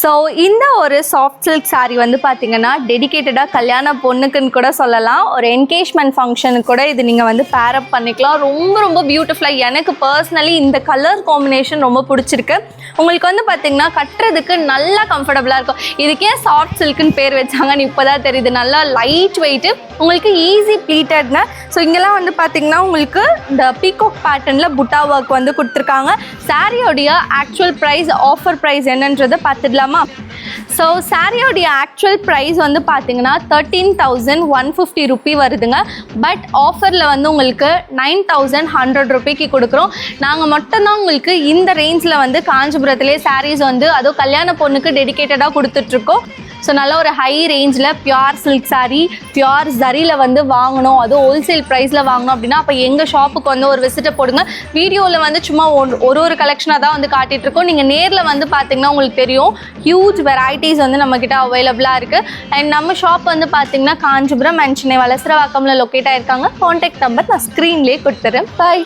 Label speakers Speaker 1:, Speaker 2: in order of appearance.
Speaker 1: So இந்த ஒரு soft silk sari வந்து பார்த்தீங்கன்னா டெடிக்கேட்டடாக கல்யாண பொண்ணுக்குன்னு கூட சொல்லலாம். ஒரு என்கேஜ்மெண்ட் ஃபங்க்ஷனுக்கு கூட இது நீங்கள் வந்து பேரப் பண்ணிக்கலாம். ரொம்ப ரொம்ப பியூட்டிஃபுல்லாக எனக்கு பர்சனலி இந்த கலர் காம்பினேஷன் ரொம்ப பிடிச்சிருக்கு. உங்களுக்கு வந்து பார்த்தீங்கன்னா கட்டுறதுக்கு நல்லா கம்ஃபர்டபுளாக இருக்கும். இதுக்கே சாஃப்ட் சில்க்குன்னு பேர் வச்சாங்கன்னு இப்போ தான் தெரியுது. நல்லா லைட் வெயிட்டு, உங்களுக்கு ஈஸி ப்ளீட்டட்னு. ஸோ இங்கெல்லாம் வந்து பார்த்தீங்கன்னா உங்களுக்கு இந்த பீகாக் பேட்டர்னில் புட்டா ஒர்க் வந்து கொடுத்துருக்காங்க. சாரியோடைய ஆக்சுவல் ப்ரைஸ், ஆஃபர் ப்ரைஸ் என்னன்றதை பார்த்துடலாம். ஸோ சாரியோடைய ஆக்சுவல் ப்ரைஸ் வந்து பார்த்தீங்கன்னா 13,150 ரூபி வருதுங்க. பட் ஆஃபரில் வந்து உங்களுக்கு 9,100 ரூபிக்கு கொடுக்குறோம். நாங்கள் மட்டும்தான் உங்களுக்கு இந்த ரேஞ்சில் வந்து காஞ்சிபுரத்துலேயே சாரீஸ் வந்து அதுவும் கல்யாண பொண்ணுக்கு டெடிக்கேட்டடாக கொடுத்துட்ருக்கோம். ஸோ நல்ல ஒரு ஹை ரேஞ்சில் பியூர் சில்க் சாரீ, பியூர் ஜரியில் வந்து வாங்கணும், அதுவும் ஹோல்சேல் ப்ரைஸில் வாங்கணும் அப்படின்னா அப்போ எங்கள் ஷாப்புக்கு வந்து ஒரு விசிட்டை போடுங்க. வீடியோவில் வந்து சும்மா ஒரு கலெக்ஷனாக தான் வந்து காட்டிகிட்ருக்கோம். நீங்கள் நேரில் வந்து பார்த்தீங்கன்னா உங்களுக்கு தெரியும் ஹியூஜ் வெரைட்டிஸ் வந்து நம்மக்கிட்ட அவைலபிளாக இருக்குது. அண்ட் நம்ம ஷாப் வந்து பார்த்தீங்கன்னா காஞ்சிபுரம் அண்ட் சென்னை வலசரவாக்கமில் லொக்கேட் ஆகிருக்காங்க. கான்டாக்ட் நம்பர் நான் ஸ்க்ரீன்லேயே கொடுத்துறேன். பாய்.